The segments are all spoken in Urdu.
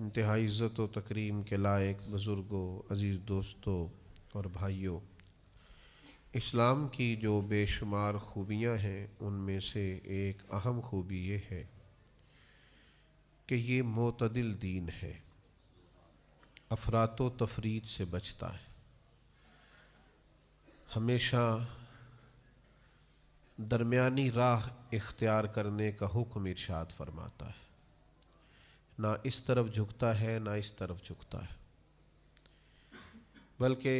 انتہائی عزت و تکریم کے لائق بزرگوں، عزیز دوستوں اور بھائیوں، اسلام کی جو بے شمار خوبیاں ہیں ان میں سے ایک اہم خوبی یہ ہے کہ یہ معتدل دین ہے، افراط و تفریط سے بچتا ہے، ہمیشہ درمیانی راہ اختیار کرنے کا حکم ارشاد فرماتا ہے، نہ اس طرف جھکتا ہے نہ اس طرف جھکتا ہے، بلکہ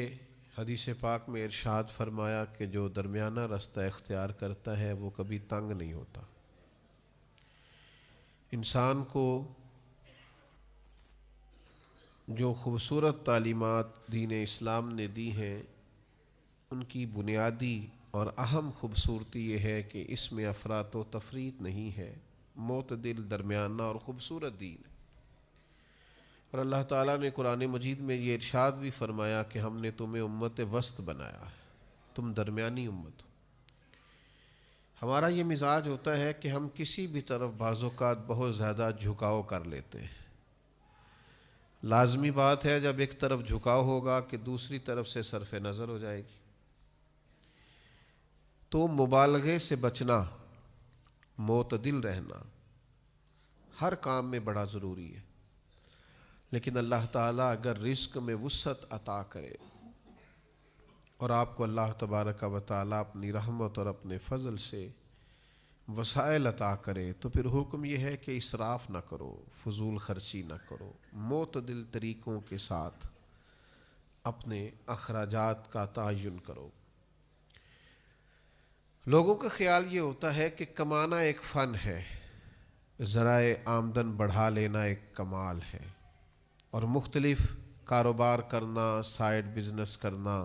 حدیث پاک میں ارشاد فرمایا کہ جو درمیانہ راستہ اختیار کرتا ہے وہ کبھی تنگ نہیں ہوتا۔ انسان کو جو خوبصورت تعلیمات دین اسلام نے دی ہیں ان کی بنیادی اور اہم خوبصورتی یہ ہے کہ اس میں افراط و تفریط نہیں ہے، معتدل درمیانہ اور خوبصورت دین ہے۔ اور اللہ تعالیٰ نے قرآن مجید میں یہ ارشاد بھی فرمایا کہ ہم نے تمہیں امت وسط بنایا ہے، تم درمیانی امت ہو۔ ہمارا یہ مزاج ہوتا ہے کہ ہم کسی بھی طرف بعض اوقات بہت زیادہ جھکاؤ کر لیتے ہیں۔ لازمی بات ہے جب ایک طرف جھکاؤ ہوگا کہ دوسری طرف سے صرف نظر ہو جائے گی، تو مبالغے سے بچنا، معتدل رہنا ہر کام میں بڑا ضروری ہے۔ لیکن اللہ تعالیٰ اگر رزق میں وسعت عطا کرے اور آپ کو اللہ تبارک و تعالیٰ اپنی رحمت اور اپنے فضل سے وسائل عطا کرے تو پھر حکم یہ ہے کہ اسراف نہ کرو، فضول خرچی نہ کرو، معتدل طریقوں کے ساتھ اپنے اخراجات کا تعین کرو۔ لوگوں کا خیال یہ ہوتا ہے کہ کمانا ایک فن ہے، ذرائع آمدن بڑھا لینا ایک کمال ہے، اور مختلف کاروبار کرنا، سائیڈ بزنس کرنا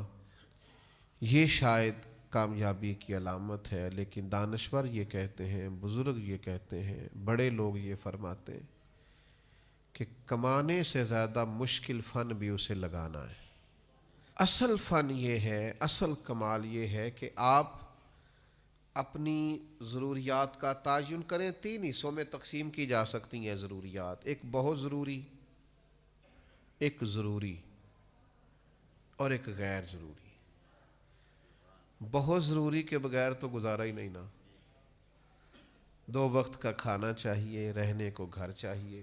یہ شاید کامیابی کی علامت ہے۔ لیکن دانشور یہ کہتے ہیں، بزرگ یہ کہتے ہیں، بڑے لوگ یہ فرماتے ہیں کہ کمانے سے زیادہ مشکل فن بھی اسے لگانا ہے۔ اصل فن یہ ہے، اصل کمال یہ ہے کہ آپ اپنی ضروریات کا تعین کریں۔ تین حصوں میں تقسیم کی جا سکتی ہیں ضروریات، ایک بہت ضروری، ایک ضروری اور ایک غیر ضروری۔ بہت ضروری کے بغیر تو گزارا ہی نہیں نا، 2 وقت کا کھانا چاہیے، رہنے کو گھر چاہیے،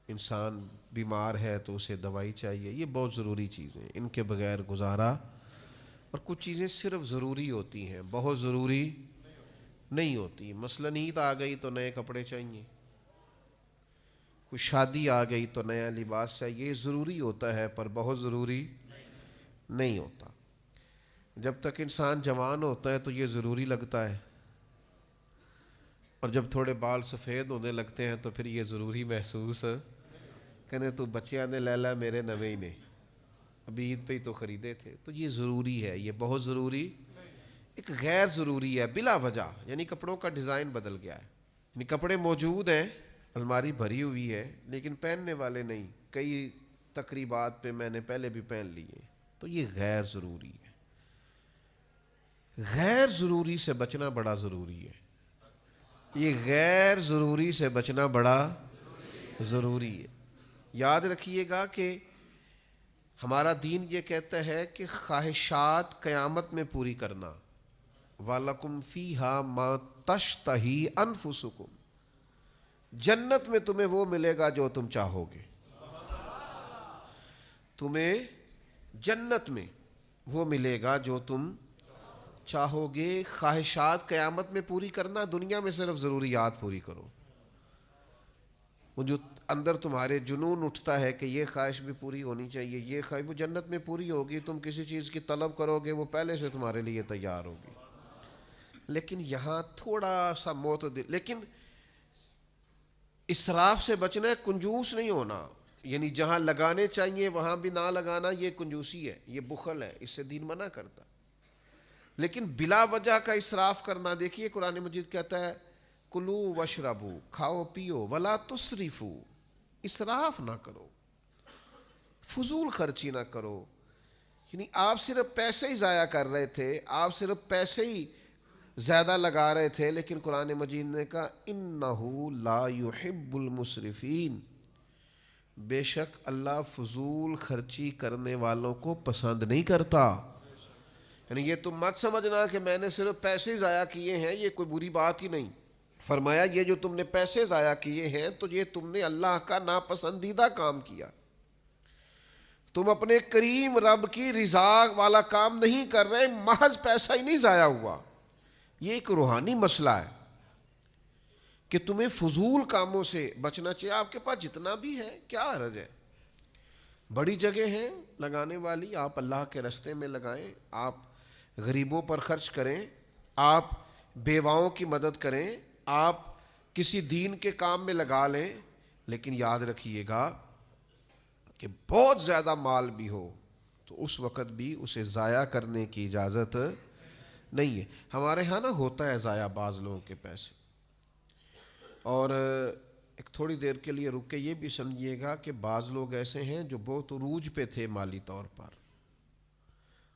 انسان بیمار ہے تو اسے دوائی چاہیے، یہ بہت ضروری چیزیں، ان کے بغیر گزارا۔ اور کچھ چیزیں صرف ضروری ہوتی ہیں، بہت ضروری نہیں ہوتی۔ مثلا عید آ گئی تو نئے کپڑے چاہیے، کوئی شادی آ گئی تو نیا لباس چاہیے، یہ ضروری ہوتا ہے پر بہت ضروری نہیں ہوتا۔ جب تک انسان جوان ہوتا ہے تو یہ ضروری لگتا ہے، اور جب تھوڑے بال سفید ہونے لگتے ہیں تو پھر یہ ضروری محسوس کہنے تو بچیاں نے لیلا میرے نوے نے ابھی عید پہ ہی تو خریدے تھے۔ تو یہ ضروری ہے، یہ بہت ضروری۔ ایک غیر ضروری ہے بلا وجہ، یعنی کپڑوں کا ڈیزائن بدل گیا ہے، یعنی کپڑے موجود ہیں، الماری بھری ہوئی ہے لیکن پہننے والے نہیں، کئی تقریبات پہ میں نے پہلے بھی پہن لیے، تو یہ غیر ضروری ہے۔ غیر ضروری سے بچنا بڑا ضروری ہے، یہ غیر ضروری سے بچنا بڑا ضروری ہے۔ یاد رکھیے گا کہ ہمارا دین یہ کہتا ہے کہ خواہشات قیامت میں پوری کرنا، وَلَكُمْ فِيهَا مَا تَشْتَهِي أَنفُسُكُمْ، جنت میں تمہیں وہ ملے گا جو تم چاہو گے، تمہیں جنت میں وہ ملے گا جو تم چاہو گے۔ خواہشات قیامت میں پوری کرنا، دنیا میں صرف ضروریات پوری کرو۔ وہ جو اندر تمہارے جنون اٹھتا ہے کہ یہ خواہش بھی پوری ہونی چاہیے، یہ خواہش، وہ جنت میں پوری ہوگی۔ تم کسی چیز کی طلب کرو گے وہ پہلے سے تمہارے لیے تیار ہوگی۔ لیکن یہاں تھوڑا سا معتدل، لیکن اسراف سے بچنا ہے، کنجوس نہیں ہونا، یعنی جہاں لگانے چاہیے وہاں بھی نہ لگانا، یہ کنجوسی ہے، یہ بخل ہے، اس سے دین منع کرتا۔ لیکن بلا وجہ کا اسراف کرنا، دیکھیے قرآن مجید کہتا ہے کلو وشربو، کھاؤ پیو، ولا تسرفو، اسراف نہ کرو، فضول خرچی نہ کرو۔ یعنی آپ صرف پیسے ہی ضائع کر رہے تھے، آپ صرف پیسے ہی زیادہ لگا رہے تھے، لیکن قرآن مجید نے کہا انہو لا یحب المسرفین، بے شک اللہ فضول خرچی کرنے والوں کو پسند نہیں کرتا. یعنی یہ تم مت سمجھنا کہ میں نے صرف پیسے ضائع کیے ہیں یہ کوئی بری بات ہی نہیں. فرمایا یہ جو تم نے پیسے ضائع کیے ہیں تو یہ تم نے اللہ کا ناپسندیدہ کام کیا. تم اپنے کریم رب کی رضا والا کام نہیں کر رہے, محض پیسہ ہی نہیں ضائع ہوا. یہ ایک روحانی مسئلہ ہے کہ تمہیں فضول کاموں سے بچنا چاہیے. آپ کے پاس جتنا بھی ہے کیا حرج ہے, بڑی جگہ ہیں لگانے والی, آپ اللہ کے راستے میں لگائیں, آپ غریبوں پر خرچ کریں, آپ بیواؤں کی مدد کریں, آپ کسی دین کے کام میں لگا لیں. لیکن یاد رکھیے گا کہ بہت زیادہ مال بھی ہو تو اس وقت بھی اسے ضائع کرنے کی اجازت نہیں ہے. ہمارے ہاں نا ہوتا ہے ضائع بعض لوگوں کے پیسے, اور ایک تھوڑی دیر کے لیے رک کے یہ بھی سمجھیے گا کہ بعض لوگ ایسے ہیں جو بہت عروج پہ تھے مالی طور پر,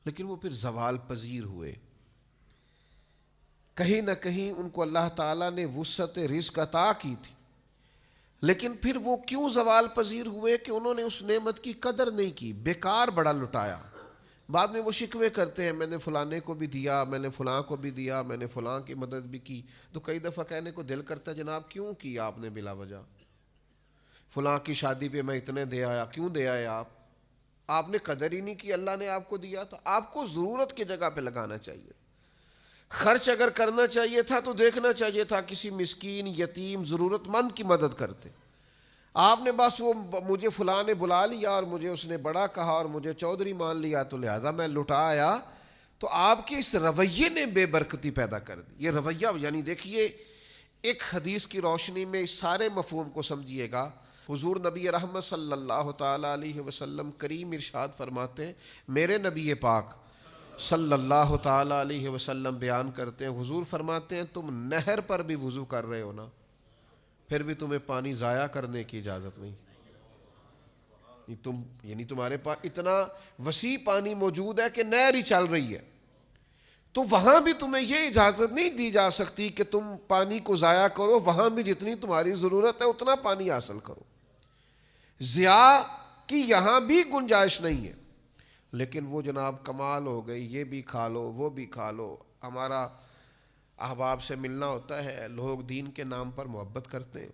لیکن وہ پھر زوال پذیر ہوئے. کہیں نہ کہیں ان کو اللہ تعالیٰ نے وسعت رزق عطا کی تھی, لیکن پھر وہ کیوں زوال پذیر ہوئے کہ انہوں نے اس نعمت کی قدر نہیں کی, بیکار بڑا لٹایا. بعد میں وہ شکوے کرتے ہیں میں نے فلانے کو بھی دیا, میں نے فلاں کو بھی دیا, میں نے فلاں کی مدد بھی کی. تو کئی دفعہ کہنے کو دل کرتا ہے جناب کیوں کی آپ نے بلا وجہ, فلاں کی شادی پہ میں اتنے دے آیا, کیوں دے آئے آپ نے قدر ہی نہیں کی, اللہ نے آپ کو دیا تھا. آپ کو ضرورت کی جگہ پہ لگانا چاہیے. خرچ اگر کرنا چاہیے تھا تو دیکھنا چاہیے تھا کسی مسکین, یتیم, ضرورت مند کی مدد کرتے. آپ نے بس وہ مجھے فلاں نے بلا لیا اور مجھے اس نے بڑا کہا اور مجھے چودھری مان لیا تو لہذا میں لٹا آیا. تو آپ کے اس رویے نے بے برکتی پیدا کر دی. یہ رویہ یعنی دیکھیے ایک حدیث کی روشنی میں اس سارے مفہوم کو سمجھیے گا. حضور نبی رحمت صلی اللہ تعالی علیہ وسلم کریم ارشاد فرماتے ہیں, میرے نبی پاک صلی اللہ تعالی علیہ وسلم بیان کرتے ہیں, حضور فرماتے ہیں تم نہر پر بھی وضو کر رہے ہو نا, پھر بھی تمہیں پانی ضائع کرنے کی اجازت نہیں. یعنی تمہارے پاس اتنا وسیع پانی موجود ہے کہ نہر ہی چل رہی ہے, تو وہاں بھی تمہیں یہ اجازت نہیں دی جا سکتی کہ تم پانی کو ضائع کرو. وہاں بھی جتنی تمہاری ضرورت ہے اتنا پانی حاصل کرو, ضیاء کی یہاں بھی گنجائش نہیں ہے. لیکن وہ جناب کمال ہو گئی, یہ بھی کھا لو وہ بھی کھا لو. ہمارا احباب سے ملنا ہوتا ہے, لوگ دین کے نام پر محبت کرتے ہیں,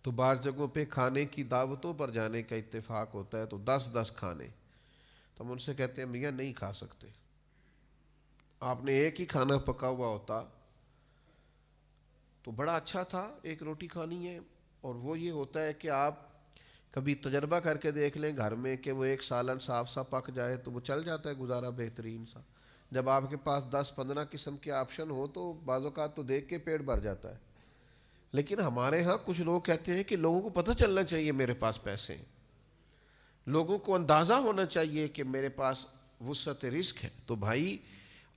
تو بعض جگہوں پہ کھانے کی دعوتوں پر جانے کا اتفاق ہوتا ہے تو 10 کھانے, تو ہم ان سے کہتے ہیں میاں نہیں کھا سکتے. آپ نے ایک ہی کھانا پکا ہوا ہوتا تو بڑا اچھا تھا, ایک روٹی کھانی ہے. اور وہ یہ ہوتا ہے کہ آپ کبھی تجربہ کر کے دیکھ لیں گھر میں کہ وہ ایک سالن صاف سا پک جائے تو وہ چل جاتا ہے گزارا بہترین سا. جب آپ کے پاس 10-15 قسم کے آپشن ہو تو بعض اوقات تو دیکھ کے پیٹ بھر جاتا ہے. لیکن ہمارے ہاں کچھ لوگ کہتے ہیں کہ لوگوں کو پتہ چلنا چاہیے میرے پاس پیسے ہیں, لوگوں کو اندازہ ہونا چاہیے کہ میرے پاس وسعت رزق ہے. تو بھائی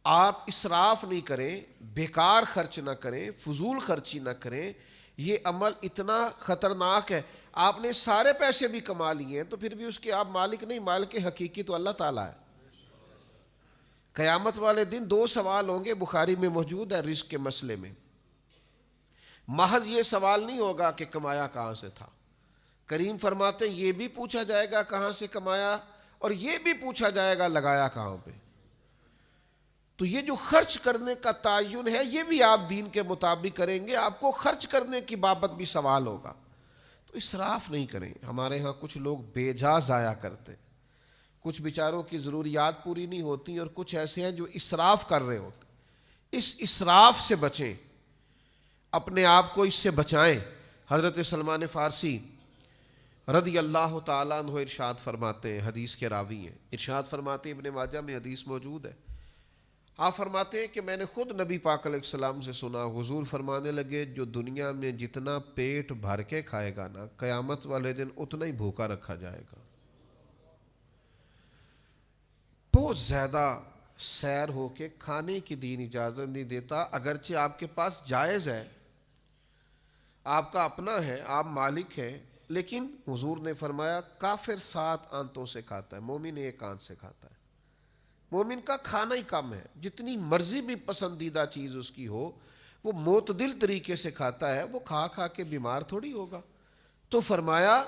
آپ اسراف نہیں کریں, بیکار خرچ نہ کریں, فضول خرچی نہ کریں. یہ عمل اتنا خطرناک ہے. آپ نے سارے پیسے بھی کما لیے ہیں تو پھر بھی اس کے آپ مالک نہیں, مالک حقیقی تو اللہ تعالیٰ ہے. قیامت والے دن 2 سوال ہوں گے, بخاری میں موجود ہے رزق کے مسئلے میں. محض یہ سوال نہیں ہوگا کہ کمایا کہاں سے تھا, کریم فرماتے ہیں یہ بھی پوچھا جائے گا کہاں سے کمایا, اور یہ بھی پوچھا جائے گا لگایا کہاں پہ. تو یہ جو خرچ کرنے کا تعین ہے یہ بھی آپ دین کے مطابق کریں گے, آپ کو خرچ کرنے کی بابت بھی سوال ہوگا. تو اسراف نہیں کریں. ہمارے ہاں کچھ لوگ بے جا ضائع کرتے, کچھ بیچاروں کی ضروریات پوری نہیں ہوتی, اور کچھ ایسے ہیں جو اسراف کر رہے ہوتے. اس اسراف سے بچیں, اپنے آپ کو اس سے بچائیں. حضرت سلمان فارسی رضی اللہ تعالیٰ عنہ ارشاد فرماتے ہیں, حدیث کے راوی ہیں, ارشاد فرماتے ہیں, ابن ماجہ میں حدیث موجود ہے, آپ فرماتے ہیں کہ میں نے خود نبی پاک علیہ السلام سے سنا, حضور فرمانے لگے جو دنیا میں جتنا پیٹ بھر کے کھائے گا نا, قیامت والے دن اتنا ہی بھوکا رکھا جائے گا. بہت زیادہ سیر ہو کے کھانے کی دین اجازت نہیں دیتا, اگرچہ آپ کے پاس جائز ہے, آپ کا اپنا ہے, آپ مالک ہیں, لیکن حضور نے فرمایا کافر 7 آنتوں سے کھاتا ہے, مومن 1 آنت سے کھاتا ہے. مومن کا کھانا ہی کم ہے, جتنی مرضی بھی پسندیدہ چیز اس کی ہو وہ معتدل طریقے سے کھاتا ہے, وہ کھا کھا کے بیمار تھوڑی ہوگا. تو فرمایا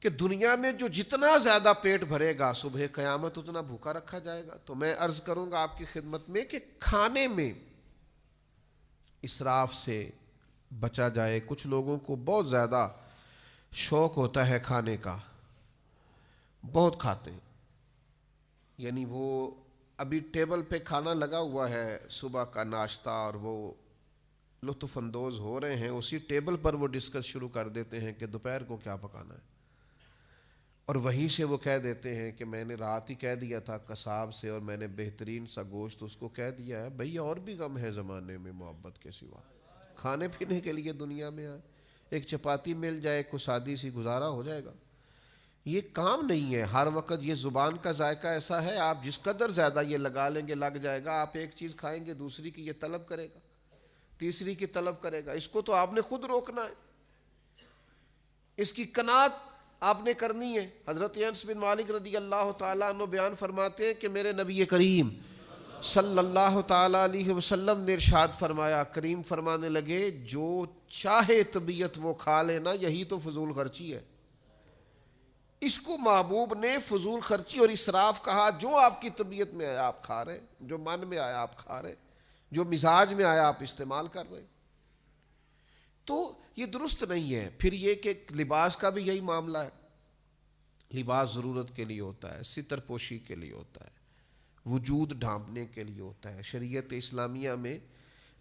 کہ دنیا میں جو جتنا زیادہ پیٹ بھرے گا صبح قیامت اتنا بھوکا رکھا جائے گا. تو میں عرض کروں گا آپ کی خدمت میں کہ کھانے میں اسراف سے بچا جائے. کچھ لوگوں کو بہت زیادہ شوق ہوتا ہے کھانے کا، بہت کھاتے ہیں. یعنی وہ ابھی ٹیبل پہ کھانا لگا ہوا ہے، صبح کا ناشتہ، اور وہ لطف اندوز ہو رہے ہیں، اسی ٹیبل پر وہ ڈسکس شروع کر دیتے ہیں کہ دوپہر کو کیا پکانا ہے. اور وہیں سے وہ کہہ دیتے ہیں کہ میں نے رات ہی کہہ دیا تھا قصاب سے، اور میں نے بہترین سا گوشت اس کو کہہ دیا ہے. بھئی اور بھی غم ہے زمانے میں محبت کے سوا، کھانے پینے کے لیے دنیا میں آئے، ایک چپاتی مل جائے، کوئی سادی سی گزارا ہو جائے گا. یہ کام نہیں ہے. ہر وقت یہ زبان کا ذائقہ ایسا ہے، آپ جس قدر زیادہ یہ لگا لیں گے لگ جائے گا. آپ ایک چیز کھائیں گے دوسری کی یہ طلب کرے گا، تیسری کی طلب کرے گا. اس کو تو آپ نے خود روکنا ہے، اس کی قناعت آپ نے کرنی ہے. حضرت انس بن مالک رضی اللہ تعالیٰ عنہ بیان فرماتے ہیں کہ میرے نبی کریم صلی اللہ تعالیٰ علیہ وسلم نے ارشاد فرمایا، کریم فرمانے لگے جو چاہے طبیعت وہ کھا لینا، یہی تو فضول خرچی ہے. اس کو محبوب نے فضول خرچی اور اسراف کہا. جو آپ کی طبیعت میں آیا آپ کھا رہے، جو من میں آیا آپ کھا رہے، جو مزاج میں آیا آپ استعمال کر رہے. تو یہ درست نہیں ہے. پھر یہ کہ لباس کا بھی یہی معاملہ ہے. لباس ضرورت کے لیے ہوتا ہے، ستر پوشی کے لیے ہوتا ہے، وجود ڈھانپنے کے لیے ہوتا ہے. شریعت اسلامیہ میں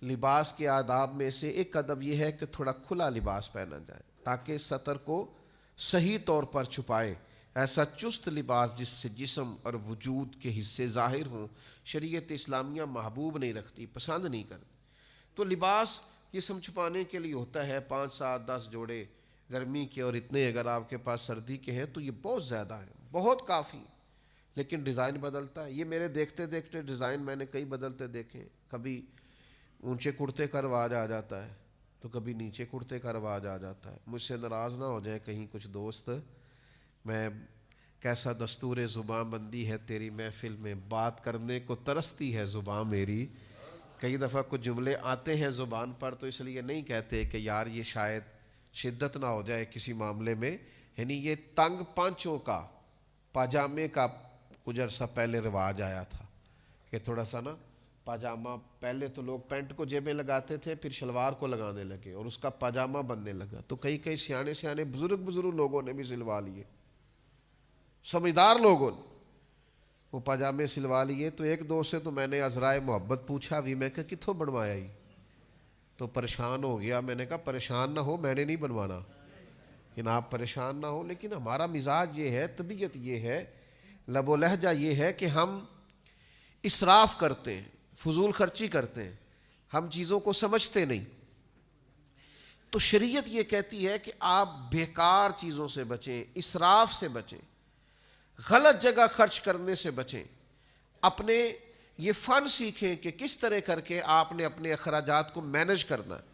لباس کے آداب میں سے ایک ادب یہ ہے کہ تھوڑا کھلا لباس پہنا جائے تاکہ سطر کو صحیح طور پر چھپائے. ایسا چست لباس جس سے جسم اور وجود کے حصے ظاہر ہوں شریعت اسلامیہ محبوب نہیں رکھتی، پسند نہیں کرتی. تو لباس جسم چھپانے کے لیے ہوتا ہے 5 7 10 جوڑے گرمی کے، اور اتنے اگر آپ کے پاس سردی کے ہیں تو یہ بہت زیادہ ہیں، بہت کافی. لیکن ڈیزائن بدلتا ہے. یہ میرے دیکھتے دیکھتے ڈیزائن میں نے کئی بدلتے دیکھے ہیں. کبھی اونچے کرتے کا رواج آ جاتا ہے تو کبھی نیچے کرتے کا رواج آ جاتا ہے. مجھ سے ناراض نہ ہو جائیں کہیں کچھ دوست، میں کیسا دستور زباں بندی ہے تیری محفل میں، بات کرنے کو ترستی ہے زباں میری. کئی دفعہ کچھ جملے آتے ہیں زبان پر تو اس لیے نہیں کہتے کہ یار یہ شاید شدت نہ ہو جائے کسی معاملے میں. یعنی یہ تنگ پانچوں کا پاجامے کا کچھ عرصہ پہلے رواج آیا تھا کہ تھوڑا سا نا پاجامہ، پہلے تو لوگ پینٹ کو جیبیں لگاتے تھے، پھر شلوار کو لگانے لگے اور اس کا پاجامہ بننے لگا. تو کئی سیانے بزرگ لوگوں نے بھی سلوا لیے، سمجھدار لوگوں نے وہ پاجامے سلوا لیے. تو ایک دوست سے تو میں نے عذرائے محبت پوچھا بھی، میں کہا کتوں بنوایا ہی؟ تو پریشان ہو گیا. میں نے کہا پریشان نہ ہو، میں نے نہیں بنوانا، لیکن آپ پریشان نہ ہو. لیکن ہمارا مزاج یہ ہے، طبیعت یہ ہے، لب و لہجہ یہ ہے کہ ہم اسراف کرتے ہیں، فضول خرچی کرتے ہیں، ہم چیزوں کو سمجھتے نہیں. تو شریعت یہ کہتی ہے کہ آپ بیکار چیزوں سے بچیں، اسراف سے بچیں، غلط جگہ خرچ کرنے سے بچیں. اپنے یہ فن سیکھیں کہ کس طرح کر کے آپ نے اپنے اخراجات کو مینج کرنا ہے.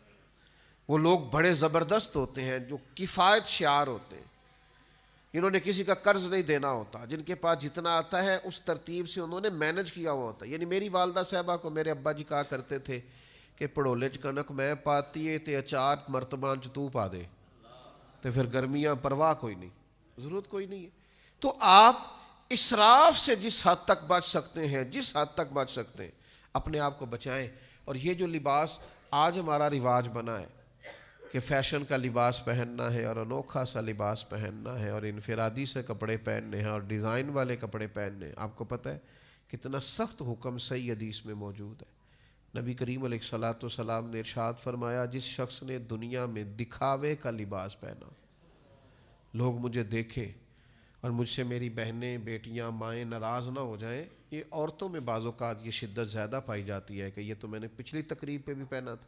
وہ لوگ بڑے زبردست ہوتے ہیں جو کفایت شعار ہوتے ہیں، انہوں نے کسی کا قرض نہیں دینا ہوتا، جن کے پاس جتنا آتا ہے اس ترتیب سے انہوں نے مینج کیا ہوا ہوتا ہے. یعنی میری والدہ صاحبہ کو میرے ابا جی کہا کرتے تھے کہ پڑولے چ کنک میں پاتی ہے تے اچار مرتبان چ تو پا دے، تو پھر گرمیاں پرواہ کوئی نہیں، ضرورت کوئی نہیں ہے. تو آپ اسراف سے جس حد تک بچ سکتے ہیں، جس حد تک بچ سکتے ہیں اپنے آپ کو بچائیں. اور یہ جو لباس آج ہمارا رواج بنا ہے کہ فیشن کا لباس پہننا ہے اور انوکھا سا لباس پہننا ہے اور انفرادی سے کپڑے پہننے ہیں اور ڈیزائن والے کپڑے پہننے ہیں، آپ کو پتہ ہے کتنا سخت حکم صحیح حدیث میں موجود ہے. نبی کریم علیہ الصلوۃ والسلام نے ارشاد فرمایا، جس شخص نے دنیا میں دکھاوے کا لباس پہنا، لوگ مجھے دیکھیں اور مجھ سے میری بہنیں، بیٹیاں، مائیں ناراض نہ ہو جائیں. یہ عورتوں میں بعض اوقات یہ شدت زیادہ پائی جاتی ہے کہ یہ تو میں نے پچھلی تقریب پہ بھی پہنا تھا،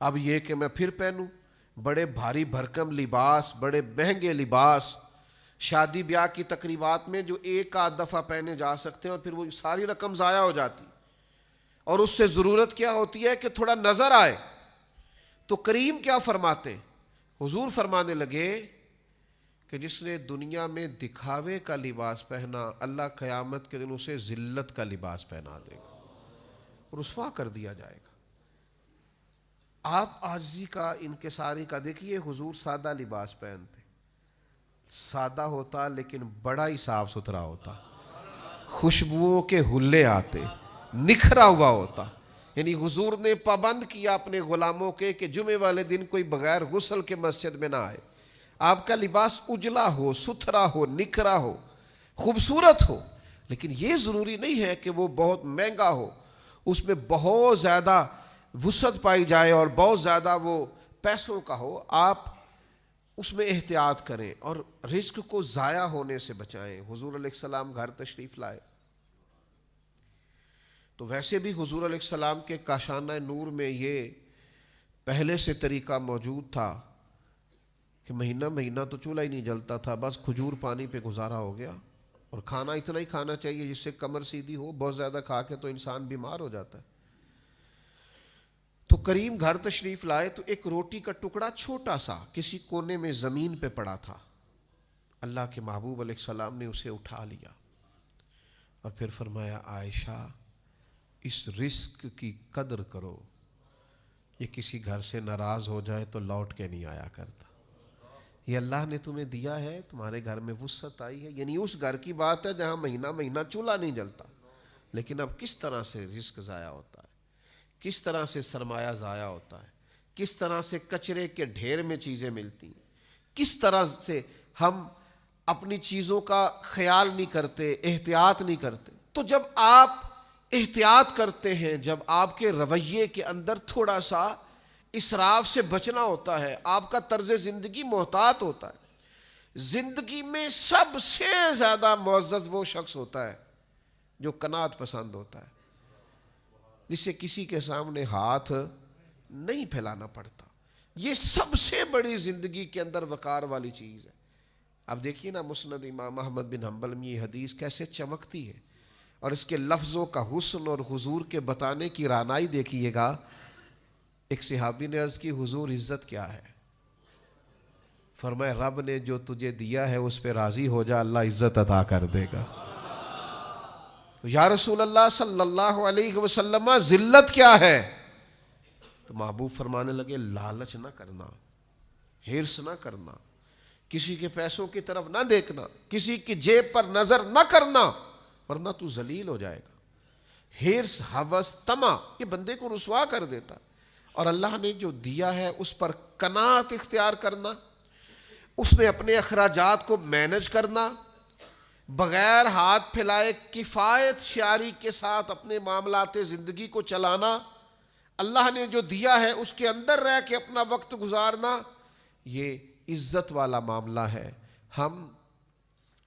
اب یہ کہ میں پھر پہنوں. بڑے بھاری بھرکم لباس، بڑے مہنگے لباس شادی بیاہ کی تقریبات میں جو ایک آدھ دفعہ پہنے جا سکتے ہیں اور پھر وہ ساری رقم ضائع ہو جاتی، اور اس سے ضرورت کیا ہوتی ہے کہ تھوڑا نظر آئے. تو کریم کیا فرماتے؟ حضور فرمانے لگے کہ جس نے دنیا میں دکھاوے کا لباس پہنا، اللہ قیامت کے دن اسے ذلت کا لباس پہنا دے گا اور رسوا کر دیا جائے گا. آپ عاجزی کا، انکساری کا، دیکھیے حضور سادہ لباس پہنتے، سادہ ہوتا لیکن بڑا ہی صاف ستھرا ہوتا، خوشبوؤں کے حلے آتے، نکھرا ہوا ہوتا. یعنی حضور نے پابند کیا اپنے غلاموں کے کہ جمعے والے دن کوئی بغیر غسل کے مسجد میں نہ آئے. آپ کا لباس اجلا ہو، ستھرا ہو، نکھرا ہو، خوبصورت ہو، لیکن یہ ضروری نہیں ہے کہ وہ بہت مہنگا ہو، اس میں بہت زیادہ وسعت پائی جائے اور بہت زیادہ وہ پیسوں کا ہو. آپ اس میں احتیاط کریں اور رزق کو ضائع ہونے سے بچائیں. حضور علیہ السلام گھر تشریف لائے تو ویسے بھی حضور علیہ السلام کے کاشانہ نور میں یہ پہلے سے طریقہ موجود تھا کہ مہینہ مہینہ تو چولہا ہی نہیں جلتا تھا، بس کھجور پانی پہ گزارا ہو گیا. اور کھانا اتنا ہی کھانا چاہیے جس سے کمر سیدھی ہو، بہت زیادہ کھا کے تو انسان بیمار ہو جاتا ہے. تو کریم گھر تشریف لائے تو ایک روٹی کا ٹکڑا چھوٹا سا کسی کونے میں زمین پہ پڑا تھا. اللہ کے محبوب علیہ السلام نے اسے اٹھا لیا اور پھر فرمایا عائشہ اس رزق کی قدر کرو، یہ کسی گھر سے ناراض ہو جائے تو لوٹ کے نہیں آیا کرتا. یہ اللہ نے تمہیں دیا ہے، تمہارے گھر میں وسعت آئی ہے. یعنی اس گھر کی بات ہے جہاں مہینہ مہینہ چولہا نہیں جلتا، لیکن اب کس طرح سے رزق ضائع ہوتا ہے، کس طرح سے سرمایہ ضائع ہوتا ہے، کس طرح سے کچرے کے ڈھیر میں چیزیں ملتی ہیں، کس طرح سے ہم اپنی چیزوں کا خیال نہیں کرتے، احتیاط نہیں کرتے. تو جب آپ احتیاط کرتے ہیں، جب آپ کے رویے کے اندر تھوڑا سا اسراف سے بچنا ہوتا ہے، آپ کا طرز زندگی محتاط ہوتا ہے. زندگی میں سب سے زیادہ معزز وہ شخص ہوتا ہے جو قناعت پسند ہوتا ہے، جسے کسی کے سامنے ہاتھ نہیں پھیلانا پڑتا. یہ سب سے بڑی زندگی کے اندر وقار والی چیز ہے. اب دیکھیے نا مسند امام احمد بن حنبل میں یہ حدیث کیسے چمکتی ہے، اور اس کے لفظوں کا حسن اور حضور کے بتانے کی رانائی دیکھیے گا. ایک صحابی نے عرض کی حضور عزت کیا ہے؟ فرمایا رب نے جو تجھے دیا ہے اس پہ راضی ہو جا، اللہ عزت عطا کر دے گا. یا رسول اللہ صلی اللہ علیہ وسلم ذلت کیا ہے؟ تو محبوب فرمانے لگے لالچ نہ کرنا، ہرس نہ کرنا، کسی کے پیسوں کی طرف نہ دیکھنا، کسی کی جیب پر نظر نہ کرنا، ورنہ تو ذلیل ہو جائے گا. ہرس، ہوس، طمع یہ بندے کو رسوا کر دیتا. اور اللہ نے جو دیا ہے اس پر قناعت اختیار کرنا، اس میں اپنے اخراجات کو مینج کرنا، بغیر ہاتھ پھیلائے کفایت شعاری کے ساتھ اپنے معاملات زندگی کو چلانا، اللہ نے جو دیا ہے اس کے اندر رہ کے اپنا وقت گزارنا، یہ عزت والا معاملہ ہے. ہم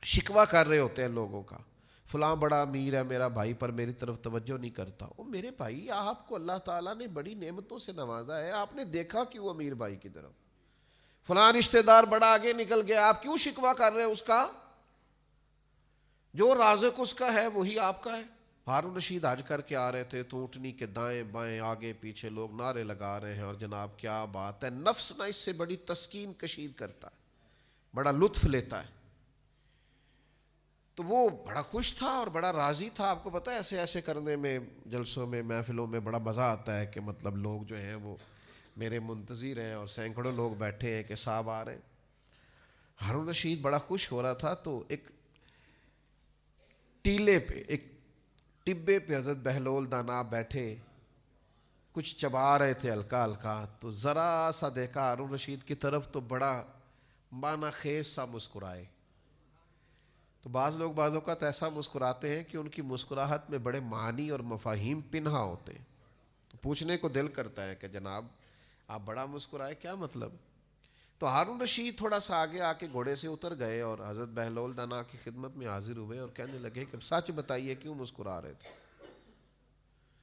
شکوہ کر رہے ہوتے ہیں لوگوں کا، فلاں بڑا امیر ہے میرا بھائی پر میری طرف توجہ نہیں کرتا. او میرے بھائی آپ کو اللہ تعالیٰ نے بڑی نعمتوں سے نوازا ہے، آپ نے دیکھا کیوں امیر بھائی کی طرف؟ فلاں رشتہ دار بڑا آگے نکل گیا، آپ کیوں شکوہ کر رہے ہیں اس کا؟ جو رازق اس کا ہے وہی آپ کا ہے. ہارون رشید حج کر کے آ رہے تھے تو اونٹنی کے دائیں بائیں آگے پیچھے لوگ نعرے لگا رہے ہیں، اور جناب کیا بات ہے، نفس نہ اس سے بڑی تسکین کشید کرتا ہے، بڑا لطف لیتا ہے. تو وہ بڑا خوش تھا اور بڑا راضی تھا. آپ کو پتہ ہے ایسے ایسے کرنے میں، جلسوں میں، محفلوں میں بڑا مزہ آتا ہے کہ مطلب لوگ جو ہیں وہ میرے منتظر ہیں اور سینکڑوں لوگ بیٹھے ہیں کہ صاحب آ رہے ہیں. ہارون رشید بڑا خوش ہو رہا تھا تو ایک ٹیلے پہ، ایک ٹبے پہ حضرت بہلول دانا بیٹھے کچھ چبا رہے تھے ہلکا ہلکا. تو ذرا سا دیکھا ہارون رشید کی طرف تو بڑا معنی خیز سا مسکرائے. تو بعض لوگ بعض اوقات ایسا مسکراتے ہیں کہ ان کی مسکراہٹ میں بڑے معنی اور مفاہیم پنہا ہوتے ہیں. تو پوچھنے کو دل کرتا ہے کہ جناب آپ بڑا مسکرائے، کیا مطلب؟ تو ہارون رشید تھوڑا سا آگے آ کے گھوڑے سے اتر گئے اور حضرت بہلول دانا کی خدمت میں حاضر ہوئے اور کہنے لگے کہ سچ بتائیے کیوں مسکرا رہے تھے؟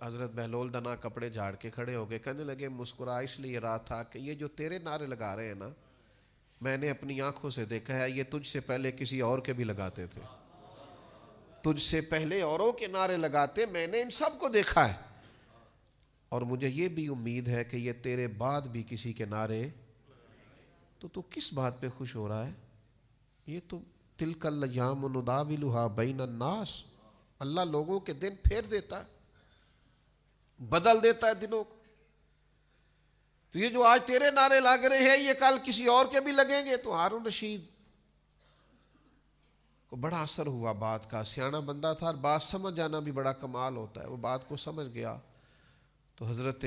حضرت بہلول دانا کپڑے جھاڑ کے کھڑے ہو گئے، کہنے لگے مسکرا اس لیے رہا تھا کہ یہ جو تیرے نعرے لگا رہے ہیں نا، میں نے اپنی آنکھوں سے دیکھا ہے، یہ تجھ سے پہلے کسی اور کے بھی لگاتے تھے، تجھ سے پہلے اوروں کے نعرے لگاتے، میں نے ان سب کو دیکھا ہے، اور مجھے یہ بھی امید ہے کہ یہ تیرے بعد بھی کسی کے نعرے. تو کس بات پہ خوش ہو رہا ہے؟ یہ تو تلک الایام نداولها بین الناس، اللہ لوگوں کے دن پھیر دیتا ہے، بدل دیتا ہے دنوں کو. تو یہ جو آج تیرے نعرے لگ رہے ہیں یہ کل کسی اور کے بھی لگیں گے. تو ہارون رشید کو بڑا اثر ہوا بات کا، سیانا بندہ تھا اور بات سمجھ جانا بھی بڑا کمال ہوتا ہے، وہ بات کو سمجھ گیا تو حضرت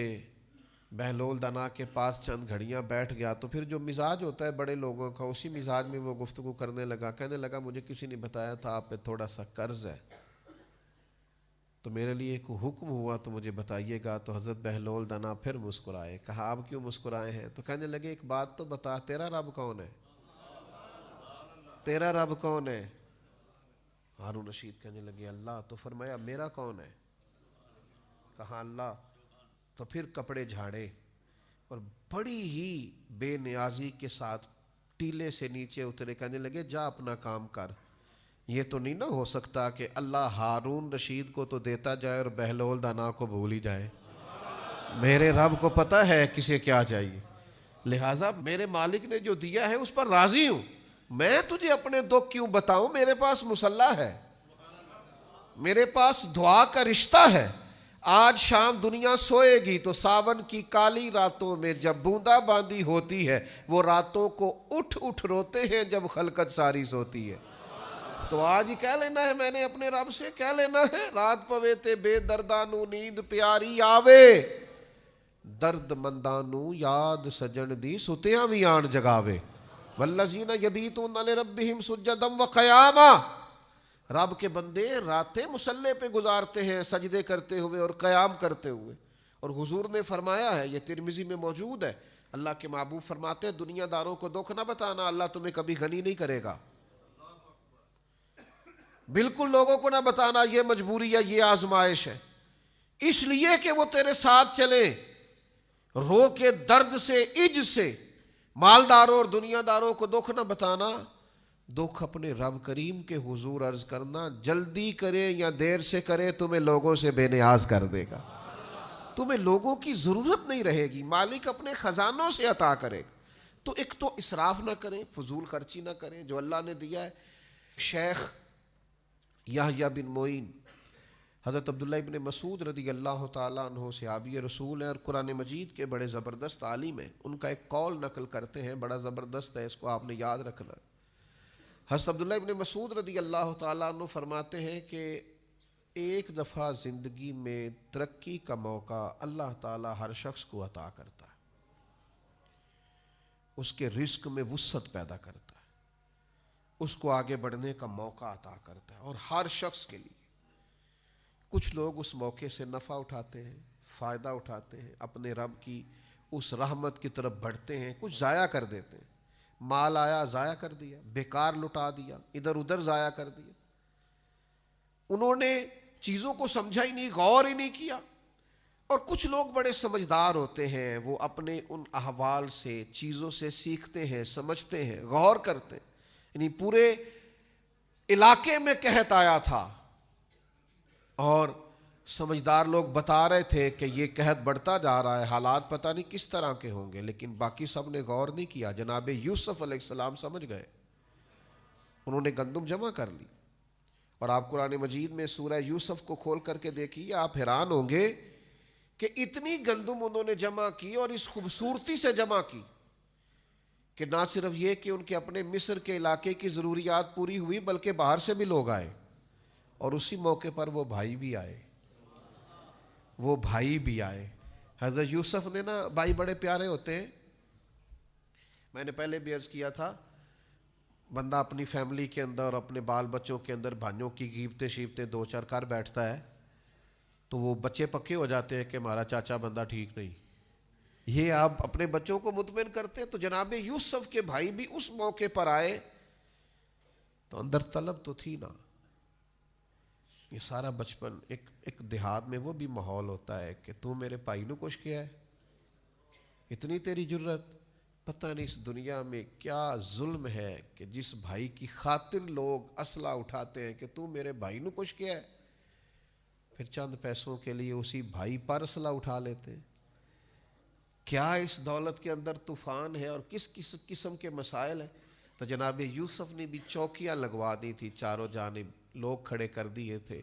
بہلول دانا کے پاس چند گھڑیاں بیٹھ گیا، تو پھر جو مزاج ہوتا ہے بڑے لوگوں کا اسی مزاج میں وہ گفتگو کرنے لگا، کہنے لگا مجھے کسی نے بتایا تھا آپ پہ تھوڑا سا قرض ہے، تو میرے لیے ایک حکم ہوا تو مجھے بتائیے گا۔ تو حضرت بہلول دانا پھر مسکرائے، کہا آپ کیوں مسکرائے ہیں؟ تو کہنے لگے ایک بات تو بتا، تیرا رب کون ہے؟ تیرا رب کون ہے؟ ہارون رشید کہنے لگے اللہ۔ تو فرمایا میرا کون ہے؟ کہا اللہ۔ تو پھر کپڑے جھاڑے اور بڑی ہی بے نیازی کے ساتھ ٹیلے سے نیچے اترے، کہنے لگے جا اپنا کام کر، یہ تو نہیں نہ ہو سکتا کہ اللہ ہارون رشید کو تو دیتا جائے اور بہلول دانا کو بھول ہی جائے، میرے رب کو پتہ ہے کسے کیا چاہیے، لہٰذا میرے مالک نے جو دیا ہے اس پر راضی ہوں، میں تجھے اپنے دکھ کیوں بتاؤں، میرے پاس مصلح ہے، میرے پاس دعا کا رشتہ ہے۔ آج شام دنیا سوئے گی تو ساون کی کالی راتوں میں جب بوندا باندی ہوتی ہے، وہ راتوں کو اٹھ اٹھ روتے ہیں جب خلقت ساری سوتی ہے۔ تو آج ہی کہہ لینا ہے میں نے اپنے رب سے، کہہ لینا ہے رات پوے تے بے دردانو نیند پیاری آوے، درد مندانو یاد سجن دی ستیاں بھی آن جگاوے، والذین یبیتون لربہم سجدا وقیاما، رب کے بندے راتیں مصلے پہ گزارتے ہیں سجدے کرتے ہوئے اور قیام کرتے ہوئے، اور حضور نے فرمایا ہے، یہ ترمذی میں موجود ہے، اللہ کے محبوب فرماتے ہیں دنیا داروں کو دکھ نہ بتانا، اللہ تمہیں کبھی غنی نہیں کرے گا، بالکل لوگوں کو نہ بتانا یہ مجبوری ہے، یہ آزمائش ہے، اس لیے کہ وہ تیرے ساتھ چلے، رو کے درد سے عج سے، مالداروں اور دنیا داروں کو دکھ نہ بتانا، دکھ اپنے رب کریم کے حضور عرض کرنا، جلدی کرے یا دیر سے کرے تمہیں لوگوں سے بے نیاز کر دے گا، تمہیں لوگوں کی ضرورت نہیں رہے گی، مالک اپنے خزانوں سے عطا کرے گا۔ تو ایک تو اسراف نہ کریں، فضول خرچی نہ کریں جو اللہ نے دیا ہے۔ شیخ یحییٰ بن معین حضرت عبداللہ ابن مسعود رضی اللہ تعالیٰ عنہ صحابی رسول ہیں اور قرآن مجید کے بڑے زبردست عالم ہیں، ان کا ایک قول نقل کرتے ہیں بڑا زبردست ہے، اس کو آپ نے یاد رکھنا۔ حضرت عبداللہ ابن مسعود رضی اللہ تعالیٰ عنہ فرماتے ہیں کہ ایک دفعہ زندگی میں ترقی کا موقع اللہ تعالیٰ ہر شخص کو عطا کرتا ہے، اس کے رزق میں وسعت پیدا کرتا ہے، اس کو آگے بڑھنے کا موقع عطا کرتا ہے، اور ہر شخص کے لیے۔ کچھ لوگ اس موقع سے نفع اٹھاتے ہیں، فائدہ اٹھاتے ہیں، اپنے رب کی اس رحمت کی طرف بڑھتے ہیں، کچھ ضائع کر دیتے ہیں، مال آیا ضائع کر دیا، بیکار لٹا دیا، ادھر ادھر ضائع کر دیا، انہوں نے چیزوں کو سمجھا ہی نہیں، غور ہی نہیں کیا۔ اور کچھ لوگ بڑے سمجھدار ہوتے ہیں، وہ اپنے ان احوال سے چیزوں سے سیکھتے ہیں، سمجھتے ہیں، غور کرتے ہیں، یعنی پورے علاقے میں قحط آیا تھا اور سمجھدار لوگ بتا رہے تھے کہ یہ قحط بڑھتا جا رہا ہے، حالات پتہ نہیں کس طرح کے ہوں گے، لیکن باقی سب نے غور نہیں کیا۔ جناب یوسف علیہ السلام سمجھ گئے، انہوں نے گندم جمع کر لی، اور آپ قرآن مجید میں سورہ یوسف کو کھول کر کے دیکھیے، آپ حیران ہوں گے کہ اتنی گندم انہوں نے جمع کی اور اس خوبصورتی سے جمع کی کہ نہ صرف یہ کہ ان کے اپنے مصر کے علاقے کی ضروریات پوری ہوئی، بلکہ باہر سے بھی لوگ آئے، اور اسی موقع پر وہ بھائی بھی آئے، وہ بھائی بھی آئے۔ حضرت یوسف نے نا، بھائی بڑے پیارے ہوتے ہیں، میں نے پہلے بھی عرض کیا تھا، بندہ اپنی فیملی کے اندر اور اپنے بال بچوں کے اندر بھائیوں کی غیبتیں شیبتیں دو چار کر بیٹھتا ہے تو وہ بچے پکے ہو جاتے ہیں کہ ہمارا چاچا بندہ ٹھیک نہیں، یہ آپ اپنے بچوں کو مطمئن کرتے ہیں۔ تو جناب یوسف کے بھائی بھی اس موقع پر آئے تو اندر طلب تو تھی نا، یہ سارا بچپن ایک دیہات میں وہ بھی ماحول ہوتا ہے کہ تو میرے بھائی نو کچھ کیا ہے، اتنی تیری جرت، پتہ نہیں اس دنیا میں کیا ظلم ہے کہ جس بھائی کی خاطر لوگ اسلحہ اٹھاتے ہیں کہ تو میرے بھائی نو کچھ کیا ہے، پھر چند پیسوں کے لیے اسی بھائی پر اسلحہ اٹھا لیتے ہیں۔ کیا اس دولت کے اندر طوفان ہے اور کس قسم کے مسائل ہیں۔ تو جناب یوسف نے بھی چوکیاں لگوا دی تھی، چاروں جانب لوگ کھڑے کر دیے تھے،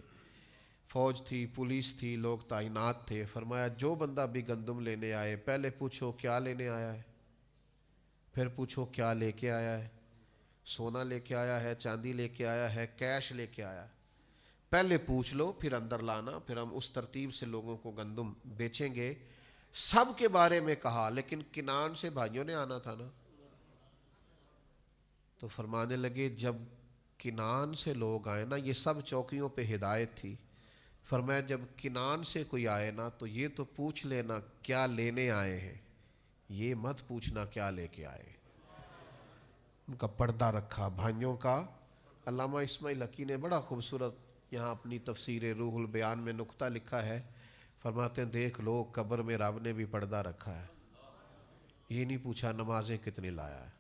فوج تھی، پولیس تھی، لوگ تعینات تھے۔ فرمایا جو بندہ بھی گندم لینے آئے پہلے پوچھو کیا لینے آیا ہے، پھر پوچھو کیا لے کے آیا ہے۔ سونا لے کے آیا ہے، چاندی لے کے آیا ہے، کیش لے کے آیا ہے، پہلے پوچھ لو پھر اندر لانا، پھر ہم اس ترتیب سے لوگوں کو گندم بیچیں گے۔ سب کے بارے میں کہا، لیکن کنعان سے بھائیوں نے آنا تھا نا، تو فرمانے لگے جب کنعان سے لوگ آئے نا، یہ سب چوکیوں پہ ہدایت تھی، فرمایا جب کنعان سے کوئی آئے نا تو یہ تو پوچھ لینا کیا لینے آئے ہیں، یہ مت پوچھنا کیا لے کے آئے۔ ان کا پردہ رکھا بھائیوں کا۔ علامہ اسماعیل حقی نے بڑا خوبصورت یہاں اپنی تفسیر روح البیان میں نقطہ لکھا ہے، فرماتے ہیں دیکھ لو قبر میں رب نے بھی پردہ رکھا ہے، یہ نہیں پوچھا نمازیں کتنی لایا ہے،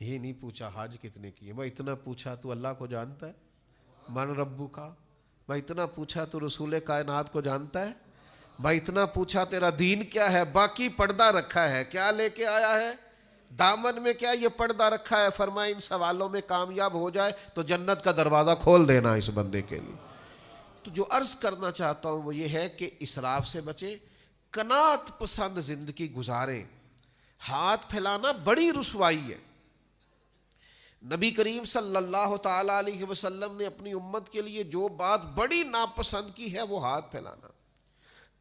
یہ نہیں پوچھا حج کتنے کیے، میں اتنا پوچھا تو اللہ کو جانتا ہے، من ربو کا، میں اتنا پوچھا تو رسول کائنات کو جانتا ہے، میں اتنا پوچھا تیرا دین کیا ہے، باقی پردہ رکھا ہے، کیا لے کے آیا ہے، دامن میں کیا یہ پردہ رکھا ہے، فرمایا ان سوالوں میں کامیاب ہو جائے تو جنت کا دروازہ کھول دینا اس بندے کے لیے۔ تو جو عرض کرنا چاہتا ہوں وہ یہ ہے کہ اسراف سے بچیں، قناعت پسند زندگی گزاریں۔ ہاتھ پھیلانا بڑی رسوائی ہے۔ نبی کریم صلی اللہ تعالیٰ علیہ وسلم نے اپنی امت کے لیے جو بات بڑی ناپسند کی ہے وہ ہاتھ پھیلانا۔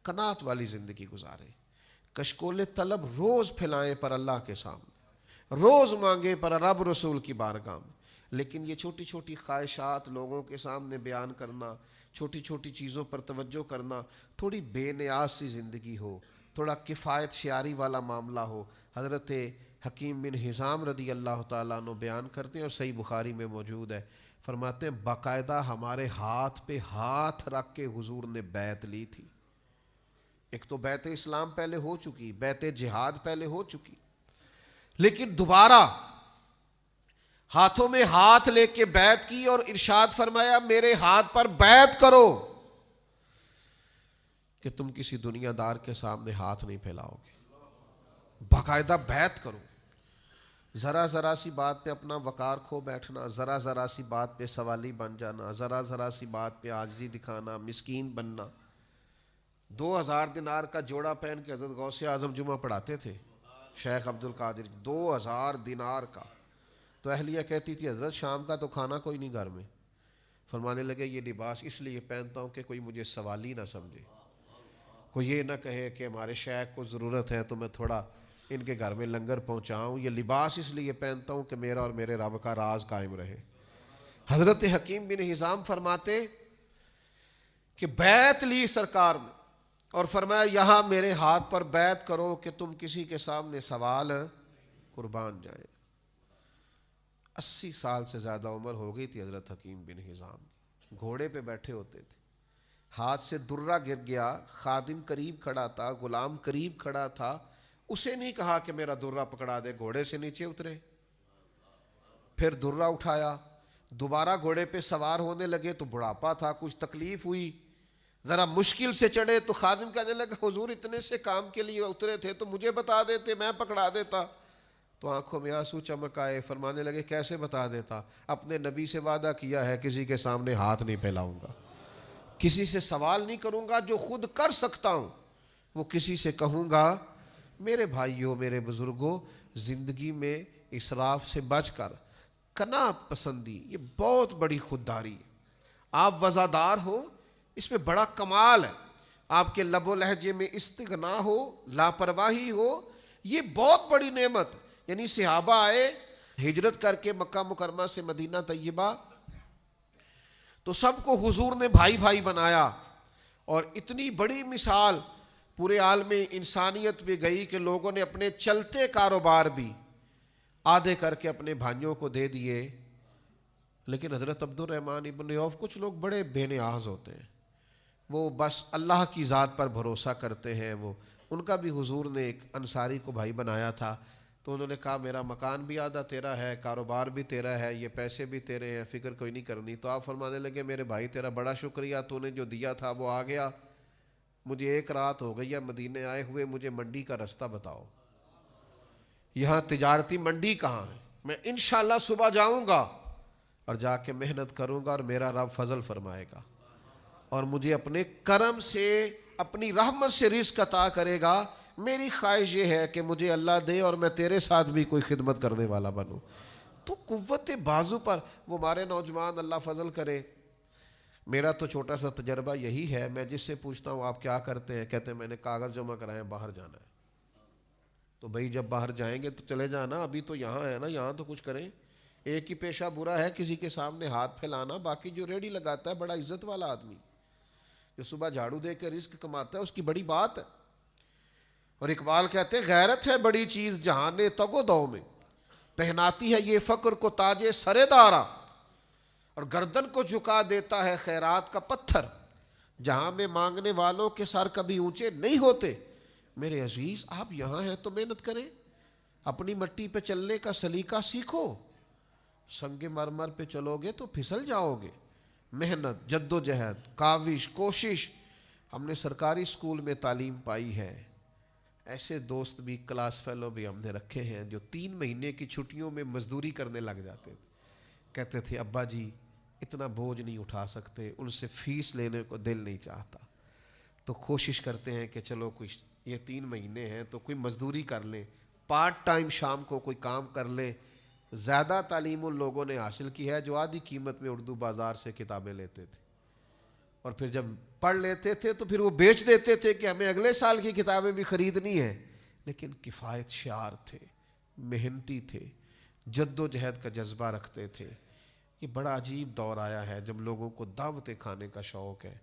قناعت والی زندگی گزاریں، کشکول طلب روز پھیلائیں پر اللہ کے سامنے، روز مانگیں پر رب رسول کی بارگاہ میں، لیکن یہ چھوٹی چھوٹی خواہشات لوگوں کے سامنے بیان کرنا، چھوٹی چھوٹی چیزوں پر توجہ کرنا، تھوڑی بے نیاز سی زندگی ہو، تھوڑا کفایت شیاری والا معاملہ ہو۔ حضرت حکیم بن حزام رضی اللہ تعالیٰ عنہ بیان کرتے ہیں اور صحیح بخاری میں موجود ہے، فرماتے ہیں باقاعدہ ہمارے ہاتھ پہ ہاتھ رکھ کے حضور نے بیعت لی تھی۔ ایک تو بیعت اسلام پہلے ہو چکی، بیعت جہاد پہلے ہو چکی، لیکن دوبارہ ہاتھوں میں ہاتھ لے کے بیعت کی اور ارشاد فرمایا میرے ہاتھ پر بیعت کرو کہ تم کسی دنیا دار کے سامنے ہاتھ نہیں پھیلاؤ گے، باقاعدہ بیعت کرو۔ ذرا ذرا سی بات پہ اپنا وقار کھو بیٹھنا، ذرا ذرا سی بات پہ سوالی بن جانا، ذرا ذرا سی بات پہ عاجزی دکھانا، مسکین بننا۔ 2000 دینار کا جوڑا پہن کے حضرت غوث اعظم جمعہ پڑھاتے تھے، شیخ عبد القادر، 2000 دینار کا۔ تو اہلیہ کہتی تھی حضرت شام کا تو کھانا کوئی نہیں گھر میں، فرمانے لگے یہ لباس اس لیے پہنتا ہوں کہ کوئی مجھے سوالی نہ سمجھے، کوئی یہ نہ کہے کہ ہمارے شیخ کو ضرورت ہے تو میں تھوڑا ان کے گھر میں لنگر پہنچاؤں، یہ لباس اس لیے پہنتا ہوں کہ میرا اور میرے رب کا راز قائم رہے۔ حضرت حکیم بن حزام فرماتے کہ بیعت لی سرکار نے اور فرمایا یہاں میرے ہاتھ پر بیعت کرو کہ تم کسی کے سامنے سوال قربان جائیں۔ 80 سال سے زیادہ عمر ہو گئی تھی حضرت حکیم بن حزام، گھوڑے پہ بیٹھے ہوتے تھے، ہاتھ سے درہ گر گیا، خادم قریب کھڑا تھا، غلام قریب کھڑا تھا، اسے نہیں کہا کہ میرا درہ پکڑا دے، گھوڑے سے نیچے اترے، پھر درہ اٹھایا، دوبارہ گھوڑے پہ سوار ہونے لگے تو بڑھاپا تھا، کچھ تکلیف ہوئی، ذرا مشکل سے چڑھے تو خادم کہنے لگا حضور اتنے سے کام کے لیے اترے تھے تو مجھے بتا دیتے، میں پکڑا دیتا۔ تو آنکھوں میں آنسو چمک آئے، فرمانے لگے کیسے بتا دیتا، اپنے نبی سے وعدہ کیا ہے کسی کے سامنے ہاتھ نہیں پھیلاؤں گا، کسی سے سوال نہیں کروں گا، جو خود کر سکتا ہوں وہ کسی سے کہوں گا۔ میرے بھائیوں، میرے بزرگوں، زندگی میں اسراف سے بچ کر قناعت پسندی یہ بہت بڑی خودداری ہے۔ آپ وزادار ہو اس میں بڑا کمال ہے، آپ کے لب و لہجے میں استغنا ہو، لاپرواہی ہو، یہ بہت بڑی نعمت۔ یعنی صحابہ آئے ہجرت کر کے مکہ مکرمہ سے مدینہ طیبہ، تو سب کو حضور نے بھائی بھائی بنایا، اور اتنی بڑی مثال پورے عالم انسانیت میں گئی کہ لوگوں نے اپنے چلتے کاروبار بھی آدھے کر کے اپنے بھائیوں کو دے دیے۔ لیکن حضرت عبد الرحمن ابن عوف، کچھ لوگ بڑے بے نیاز ہوتے ہیں، وہ بس اللہ کی ذات پر بھروسہ کرتے ہیں، وہ ان کا بھی حضور نے ایک انصاری کو بھائی بنایا تھا، تو انہوں نے کہا میرا مکان بھی آدھا تیرا ہے، کاروبار بھی تیرا ہے، یہ پیسے بھی تیرے ہیں، فکر کوئی نہیں کرنی۔ تو آپ فرمانے لگے میرے بھائی تیرا بڑا شکریہ، تو نے جو دیا تھا وہ آ گیا، مجھے 1 رات ہو گئی ہے مدینے آئے ہوئے، مجھے منڈی کا رستہ بتاؤ، یہاں تجارتی منڈی کہاں ہے، میں انشاءاللہ صبح جاؤں گا اور جا کے محنت کروں گا اور میرا رب فضل فرمائے گا اور مجھے اپنے کرم سے اپنی رحمت سے رزق عطا کرے گا۔ میری خواہش یہ ہے کہ مجھے اللہ دے اور میں تیرے ساتھ بھی کوئی خدمت کرنے والا بنوں۔ تو قوت بازو پر وہ ہمارے نوجوان اللہ فضل کرے. میرا تو چھوٹا سا تجربہ یہی ہے، میں جس سے پوچھتا ہوں آپ کیا کرتے ہیں، کہتے ہیں میں نے کاغذ جمع کرائے، باہر جانا ہے. تو بھائی جب باہر جائیں گے تو چلے جانا، ابھی تو یہاں ہے نا، یہاں تو کچھ کریں. ایک ہی پیشہ برا ہے کسی کے سامنے ہاتھ پھیلانا، باقی جو ریڑھی لگاتا ہے بڑا عزت والا آدمی، جو صبح جھاڑو دے کے رزق کماتا ہے، اس کی بڑی بات ہے. اور اقبال کہتے ہیں غیرت ہے بڑی چیز جہانے تگ و دو میں، پہناتی ہے یہ فقر کو تاج سر دارا، اور گردن کو جھکا دیتا ہے خیرات کا پتھر، جہاں میں مانگنے والوں کے سر کبھی اونچے نہیں ہوتے. میرے عزیز آپ یہاں ہیں تو محنت کریں، اپنی مٹی پہ چلنے کا سلیقہ سیکھو. سنگ مرمر پہ چلو گے تو پھسل جاؤ گے. محنت، جد و جہد، کاوش، کوشش. ہم نے سرکاری اسکول میں تعلیم پائی ہے. ایسے دوست بھی، کلاس فیلو بھی ہم نے رکھے ہیں جو 3 مہینے کی چھٹیوں میں مزدوری کرنے لگ جاتے تھے. کہتے تھے ابا جی اتنا بوجھ نہیں اٹھا سکتے، ان سے فیس لینے کو دل نہیں چاہتا، تو کوشش کرتے ہیں کہ چلو کوئی یہ 3 مہینے ہیں تو کوئی مزدوری کر لیں، پارٹ ٹائم شام کو کوئی کام کر لیں. زیادہ تعلیم ان لوگوں نے حاصل کی ہے جو آدھی قیمت میں اردو بازار سے کتابیں لیتے تھے، اور پھر جب پڑھ لیتے تھے تو پھر وہ بیچ دیتے تھے کہ ہمیں اگلے سال کی کتابیں بھی خریدنی ہیں. لیکن کفایت شعار تھے، محنتی تھے، جد و جہد کا جذبہ رکھتے تھے. یہ بڑا عجیب دور آیا ہے جب لوگوں کو دعوتیں کھانے کا شوق ہے.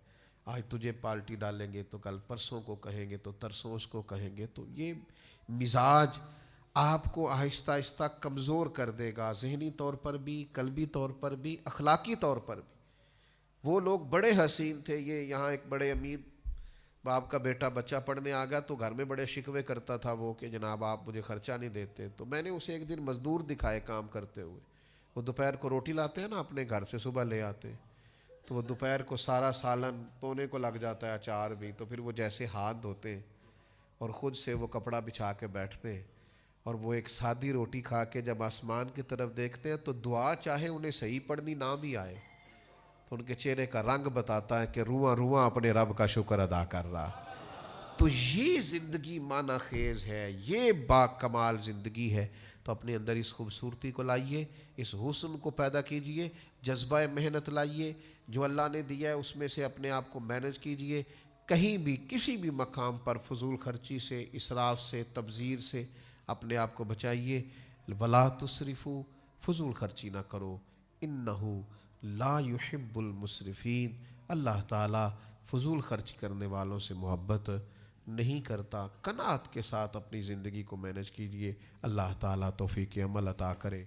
آج تجھے پالٹی ڈالیں گے تو کل پرسوں کو کہیں گے تو ترسوں اس کو کہیں گے. تو یہ مزاج آپ کو آہستہ آہستہ کمزور کر دے گا، ذہنی طور پر بھی، قلبی طور پر بھی، اخلاقی طور پر بھی. وہ لوگ بڑے حسین تھے. یہ یہاں ایک بڑے امیر باپ کا بیٹا بچہ پڑھنے آ گیا تو گھر میں بڑے شکوے کرتا تھا وہ کہ جناب آپ مجھے خرچہ نہیں دیتے. تو میں نے اسے ایک دن مزدور دکھائے کام کرتے ہوئے. وہ دوپہر کو روٹی لاتے ہیں نا اپنے گھر سے، صبح لے آتے، تو وہ دوپہر کو سارا سالن پونے کو لگ جاتا ہے، اچار بھی. تو پھر وہ جیسے ہاتھ دھوتے ہیں اور خود سے وہ کپڑا بچھا کے بیٹھتے ہیں، اور وہ ایک سادی روٹی کھا کے جب آسمان کی طرف دیکھتے ہیں تو دعا چاہے انہیں صحیح پڑھنی نہ بھی آئے تو ان کے چہرے کا رنگ بتاتا ہے کہ رواں رواں اپنے رب کا شکر ادا کر رہا. تو یہ زندگی معنی خیز ہے، یہ با کمال زندگی ہے. تو اپنے اندر اس خوبصورتی کو لائیے، اس حسن کو پیدا کیجئے، جذبہ محنت لائیے، جو اللہ نے دیا ہے اس میں سے اپنے آپ کو مینج کیجئے. کہیں بھی کسی بھی مقام پر فضول خرچی سے، اسراف سے، تبذیر سے اپنے آپ کو بچائیے. ولا تسرفوا، فضول خرچی نہ کرو. انہ لا يحب المسرفین، اللہ تعالیٰ فضول خرچ کرنے والوں سے محبت نہیں کرتا. قناعت کے ساتھ اپنی زندگی کو مینج کیجئے. اللہ تعالیٰ توفیق عمل عطا کرے.